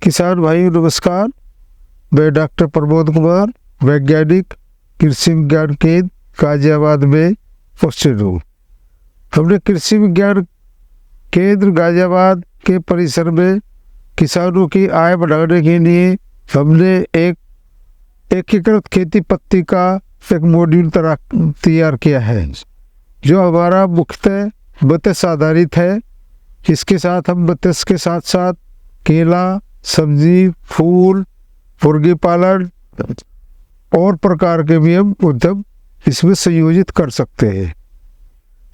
किसान भाई नमस्कार। मैं डॉक्टर प्रमोद कुमार, वैज्ञानिक कृषि विज्ञान केंद्र गाजियाबाद में पोस्टेड हूँ। हमने कृषि विज्ञान केंद्र गाजियाबाद के परिसर में किसानों की आय बढ़ाने के लिए हमने एक एकीकृत खेती पद्धति का एक मॉड्यूल तैयार किया है, जो हमारा मुख्यतः मत्स्य आधारित है। इसके साथ हम मत्स्य के साथ साथ केला, सब्जी, फूल, मुर्गी पालन और प्रकार के भी हम उद्यम इसमें संयोजित कर सकते हैं,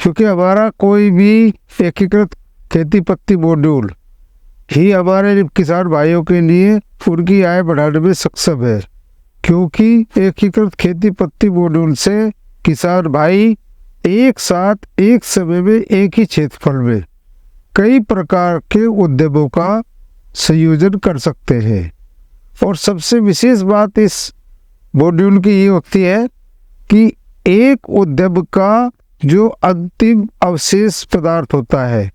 क्योंकि हमारा कोई भी एकीकृत खेती पद्धति मॉड्यूल ही हमारे किसान भाइयों के लिए उनकी आय बढ़ाने में सक्षम है। क्योंकि एकीकृत खेती पद्धति मॉड्यूल से किसान भाई एक साथ एक समय में एक ही क्षेत्रफल में कई प्रकार के उद्यमों का संयोजन कर सकते हैं। और सबसे विशेष बात इस मॉड्यूल की ये होती है कि एक उद्यम का जो अंतिम अवशेष पदार्थ होता है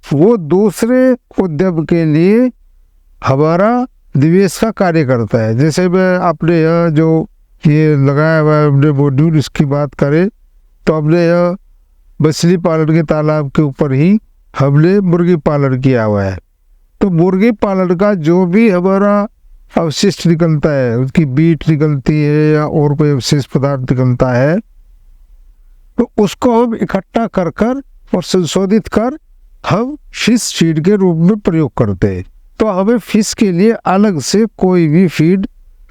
वो दूसरे उद्यम के लिए हमारा निवेश का कार्य करता है। जैसे मैं अपने यहाँ जो ये लगाया हुआ है हमने मॉड्यूल, इसकी बात करें तो हमने यहाँ मछली पालन के तालाब के ऊपर ही हमने मुर्गी पालन किया हुआ है। तो मुर्गी पालन का जो भी हमारा अवशिष्ट निकलता है, उसकी बीट निकलती है या और कोई अवशेष पदार्थ निकलता है, तो उसको हम इकट्ठा कर कर और संशोधित कर हम फिश फीड के रूप में प्रयोग करते हैं। तो हमें फिश के लिए अलग से कोई भी फीड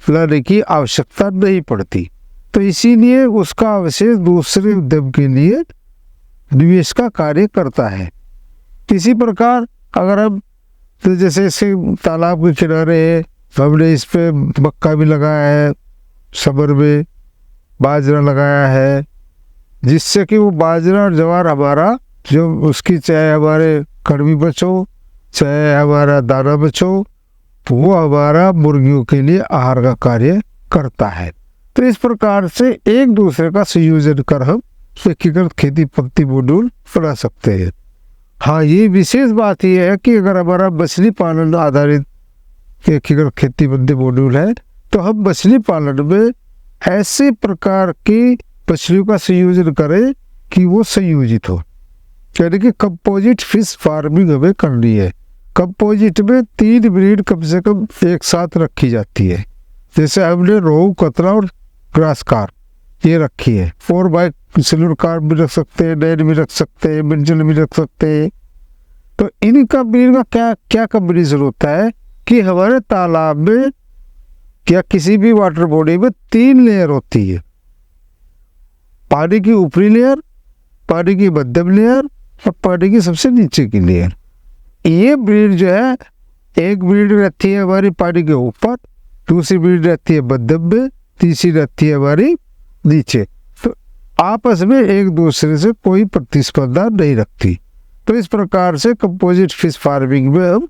लाने की आवश्यकता नहीं पड़ती। तो इसीलिए उसका अवशेष दूसरे उद्यम के लिए निवेश का कार्य करता है। इसी प्रकार अगर हम तो जैसे इसे तालाब के किनारे है, हमने इस पे मक्का भी लगाया है, समर में बाजरा लगाया है, जिससे कि वो बाजरा और ज्वार हमारा जो उसकी चाहे हमारे कड़वी बचो चाहे हमारा दाना बचो, वो हमारा मुर्गियों के लिए आहार का कार्य करता है। तो इस प्रकार से एक दूसरे का संयोजन कर हम एकीकृत खेती पद्धति मॉड्यूल बना सकते हैं। हाँ, ये विशेष बात यह है कि अगर हमारा मछली पालन आधारित एकीकृत खेती पद्धति मॉड्यूल है तो हम मछली पालन में ऐसे प्रकार की मछलियों का संयोजन करें कि वो संयोजित हो, यानी कि कंपोजिट फिश फार्मिंग हमें करनी है। कंपोजिट में 3 ब्रीड कम से कम एक साथ रखी जाती है। जैसे हमने रोहू, कतला और ग्रास कार्प ये रखी है, और बाइक सिल्वर कार्प भी रख सकते हैं, नैन भी रख सकते हैं, मिर्जल भी रख सकते हैं। तो इनका ब्रीड का क्या कॉम्बिनेशन होता है कि हमारे तालाब में या किसी भी वाटर बॉडी में 3 लेयर होती है। पानी की ऊपरी लेयर, पानी की मध्यम लेयर और पानी की सबसे नीचे की लेयर। ये ब्रीड जो है, एक ब्रीड रहती है हमारी पानी के ऊपर, दूसरी ब्रीड रहती है मध्यम में, तीसरी रहती है हमारी नीचे। तो आपस में एक दूसरे से कोई प्रतिस्पर्धा नहीं रखती। तो इस प्रकार से कंपोजिट फिश फार्मिंग में हम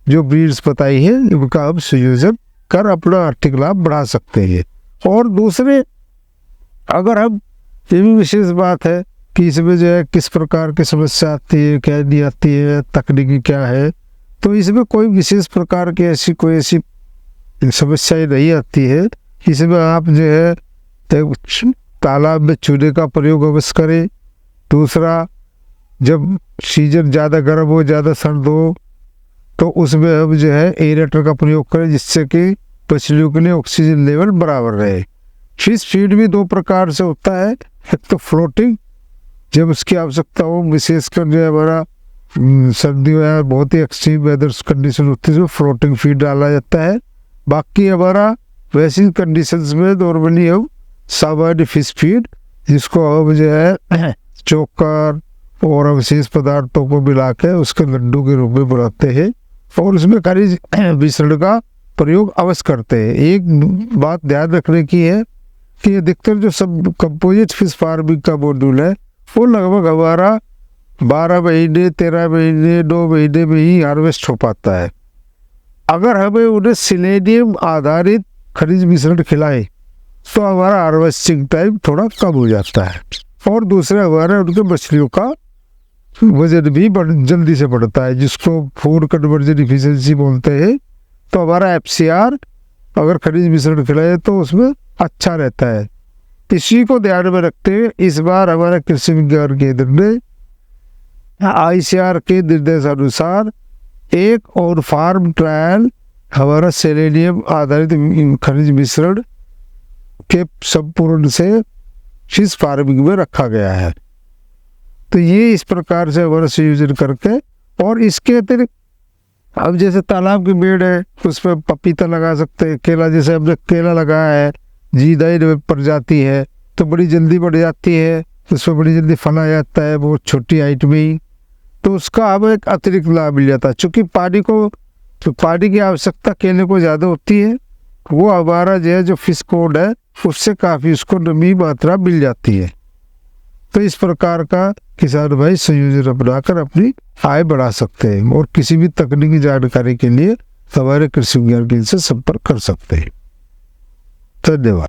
जो ब्रीड्स बताई है उनका हम संयोजन कर अपना आर्थिक लाभ बढ़ा सकते हैं। और दूसरे अगर हम, ये भी विशेष बात है कि इसमें जो है किस प्रकार की समस्या आती है, क्या नहीं आती है, तकनीकी क्या है, तो इसमें कोई विशेष प्रकार की ऐसी समस्याएं नहीं आती है। इसमें आप जो है तालाब में चूने का प्रयोग अवश्य करें। दूसरा, जब सीजन ज़्यादा गर्म हो, ज़्यादा सर्द हो, तो उसमें हम जो है एरेटर का प्रयोग करें, जिससे कि मछलियों के लिए ऑक्सीजन लेवल बराबर रहे। फिश फीड भी 2 प्रकार से होता है। एक तो फ्लोटिंग, जब उसकी आवश्यकता हो, विशेषकर जो हमारा सर्दियों या बहुत ही एक्सट्रीम वेदर कंडीशन होती है, उसमें फ्लोटिंग फीड डाला जाता है। बाकी हमारा वैसी कंडीशंस में नॉर्मली हम सामान्य फिश फीड, जिसको हम जो है चोकर और अवशेष पदार्थों को मिला के उसके लड्डू के रूप में बनाते हैं और उसमें खनिज मिश्रण का प्रयोग अवश्य करते हैं। एक बात ध्यान रखने की है कि अधिकतर जो सब कंपोजिट फिश फार्मिंग का मॉड्यूल है वो लगभग हमारा 12 महीने, 13 महीने, 2 महीने में ही हार्वेस्ट हो पाता है। अगर हमें उन्हें सिलेनियम आधारित खनिज मिश्रण खिलाएं तो हमारा हार्वेस्टिंग टाइम थोड़ा कम हो जाता है। और दूसरे हमारे उनके मछलियों का वजन भी जल्दी से बढ़ता है, जिसको फूड कन्वर्जन इफिशिएंसी बोलते हैं। तो हमारा FCR अगर खनिज मिश्रण खिलाए तो उसमें अच्छा रहता है। इसी को ध्यान में रखते हुए इस बार हमारा कृषि विज्ञान केंद्र ने ICAR के निर्देशानुसार एक और फार्म ट्रायल हमारा सेलेनियम आधारित खनिज मिश्रण के संपूर्ण से फिश फार्मिंग में रखा गया है। तो ये इस प्रकार से हमारा संयोजन करके, और इसके अतिरिक्त अब जैसे तालाब की बेड़ है उसमें पपीता लगा सकते हैं, केला जैसे हमने केला लगाया है, जीदाई प्रजाति है तो बड़ी जल्दी बढ़ जाती है, उसमें बड़ी जल्दी फल आ जाता है बहुत छोटी हाइट में ही, तो उसका हमें एक अतिरिक्त लाभ मिल जाता है। चूँकि पानी की आवश्यकता केले को ज़्यादा होती है, वो हमारा जो फिश कोड है उससे काफ़ी उसको नमी मात्रा मिल जाती है। तो इस प्रकार का किसान भाई संयोजन अपनाकर अपनी आय बढ़ा सकते हैं, और किसी भी तकनीकी जानकारी के लिए हमारे कृषि विज्ञान केंद्र से संपर्क कर सकते हैं। धन्यवाद।